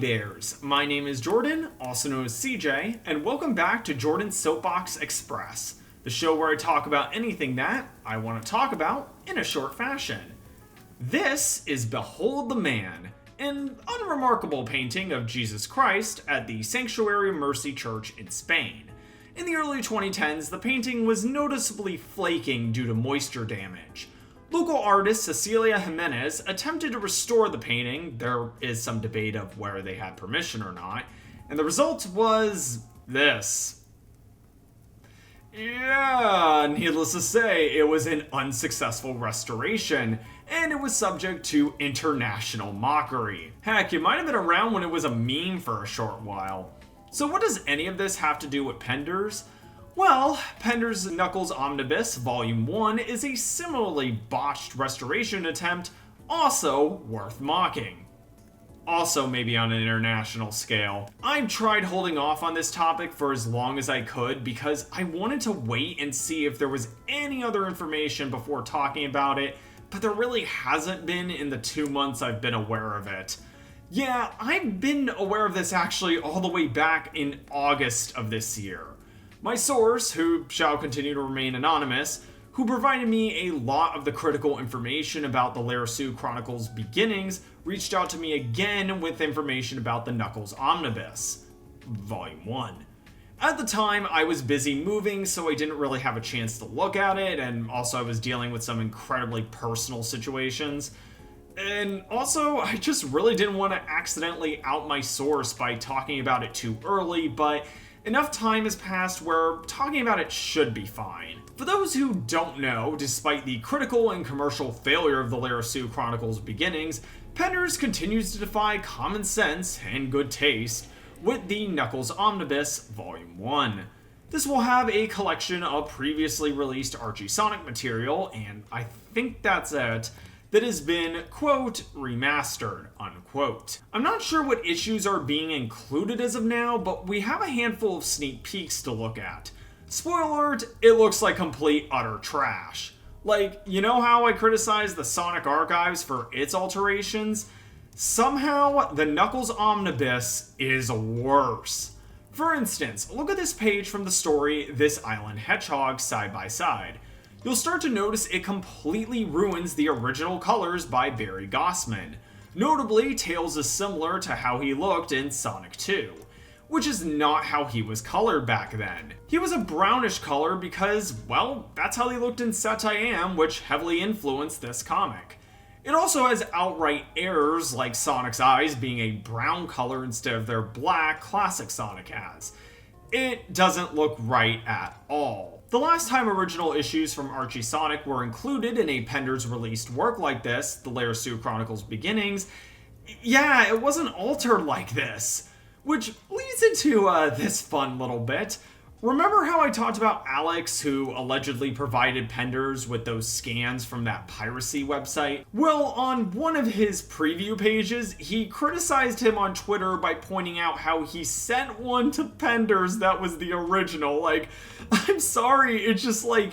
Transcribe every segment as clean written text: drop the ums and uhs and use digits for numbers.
Bears, my name is Jordan, also known as CJ, and welcome back to Jordan's Soapbox Express, the show where I talk about anything that I want to talk about in a short fashion. This is Behold the Man, an unremarkable painting of Jesus Christ at the Sanctuary of Mercy Church in Spain. In the early 2010s, the painting was noticeably flaking due to moisture damage. Local artist Cecilia Jimenez attempted to restore the painting. There is some debate of whether they had permission or not, and the result was this. Yeah, needless to say, it was an unsuccessful restoration, and it was subject to international mockery. Heck, it might have been around when it was a meme for a short while. So what does any of this have to do with Penders? Well, Penders' Knuckles Omnibus Volume 1 is a similarly botched restoration attempt, also worth mocking. Also maybe on an international scale. I've tried holding off on this topic for as long as I could because I wanted to wait and see if there was any other information before talking about it, but there really hasn't been in the 2 months I've been aware of it. Yeah, I've been aware of this actually all the way back in August of this year. My source, who shall continue to remain anonymous, who provided me a lot of the critical information about the Larissu Chronicles beginnings, reached out to me again with information about the Knuckles Omnibus, Volume 1. At the time, I was busy moving, so I didn't really have a chance to look at it, and also I was dealing with some incredibly personal situations. And also, I just really didn't want to accidentally out my source by talking about it too early, but enough time has passed where talking about it should be fine. For those who don't know, despite the critical and commercial failure of the Larissu Chronicles beginnings, Penders continues to defy common sense and good taste with the Knuckles Omnibus Volume 1. This will have a collection of previously released Archie Sonic material, and I think that's it, that has been, quote, remastered, unquote. I'm not sure what issues are being included as of now, but we have a handful of sneak peeks to look at. Spoiler alert, it looks like complete utter trash. Like, you know how I criticized the Sonic Archives for its alterations? Somehow, the Knuckles Omnibus is worse. For instance, look at this page from the story This Island Hedgehog side by side. You'll start to notice it completely ruins the original colors by Barry Gossman. Notably, Tails is similar to how he looked in Sonic 2, which is not how he was colored back then. He was a brownish color because, well, that's how he looked in Set I Am, which heavily influenced this comic. It also has outright errors, like Sonic's eyes being a brown color instead of their black classic Sonic has. It doesn't look right at all. The last time original issues from Archie Sonic were included in a Penders released work like this, the Larissu Chronicles beginnings, yeah, it wasn't altered like this. Which leads into this fun little bit. Remember how I talked about Alex, who allegedly provided Penders with those scans from that piracy website? Well, on one of his preview pages, he criticized him on Twitter by pointing out how he sent one to Penders that was the original. Like, I'm sorry, it's just like,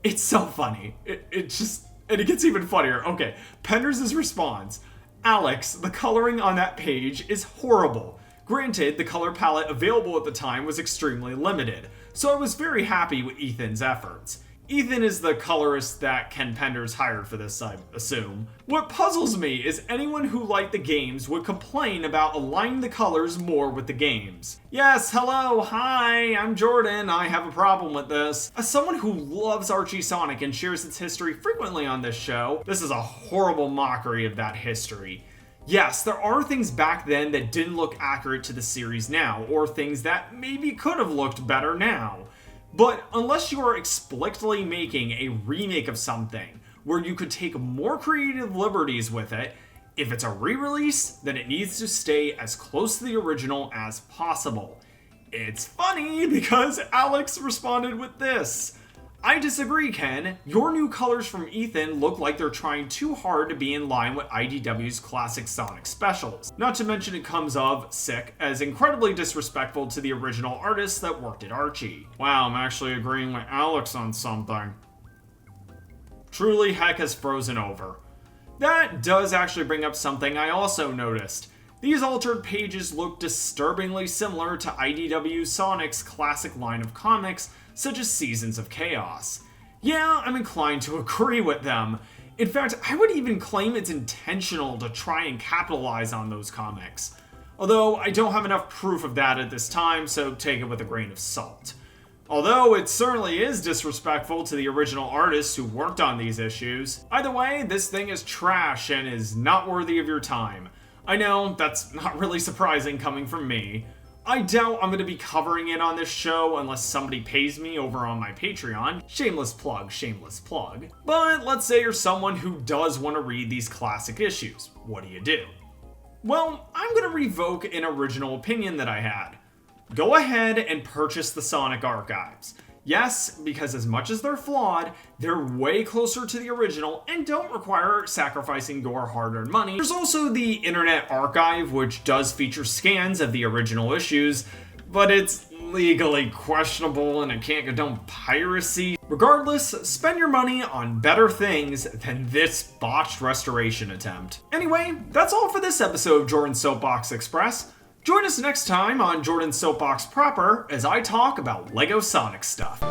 it's so funny. And it gets even funnier. Okay, Penders' response: Alex, the coloring on that page is horrible. Granted, the color palette available at the time was extremely limited, so I was very happy with Ethan's efforts. Ethan is the colorist that Ken Penders hired for this, I assume. What puzzles me is anyone who liked the games would complain about aligning the colors more with the games. Yes, hello, hi, I'm Jordan, I have a problem with this. As someone who loves Archie Sonic and shares its history frequently on this show, this is a horrible mockery of that history. Yes, there are things back then that didn't look accurate to the series now, or things that maybe could have looked better now. But unless you are explicitly making a remake of something, where you could take more creative liberties with it, if it's a re-release, then it needs to stay as close to the original as possible. It's funny because Alex responded with this: I disagree, Ken. Your new colors from Ethan look like they're trying too hard to be in line with IDW's classic Sonic specials. Not to mention it comes off, sick, as incredibly disrespectful to the original artists that worked at Archie. Wow, I'm actually agreeing with Alex on something. Truly, heck has frozen over. That does actually bring up something I also noticed. These altered pages look disturbingly similar to IDW Sonic's classic line of comics, such as Seasons of Chaos. Yeah, I'm inclined to agree with them. In fact, I would even claim it's intentional to try and capitalize on those comics. Although, I don't have enough proof of that at this time, so take it with a grain of salt. Although, it certainly is disrespectful to the original artists who worked on these issues. Either way, this thing is trash and is not worthy of your time. I know, that's not really surprising coming from me. I doubt I'm going to be covering it on this show unless somebody pays me over on my Patreon. Shameless plug, shameless plug. But let's say you're someone who does want to read these classic issues. What do? Well, I'm going to revoke an original opinion that I had. Go ahead and purchase the Sonic Archives. Yes, because as much as they're flawed, they're way closer to the original and don't require sacrificing your hard-earned money. There's also the Internet Archive, which does feature scans of the original issues, but it's legally questionable and it can't condone piracy. Regardless, spend your money on better things than this botched restoration attempt. Anyway, that's all for this episode of Jordan's Soapbox Express. Join us next time on Jordan's Soapbox Proper as I talk about LEGO Sonic stuff.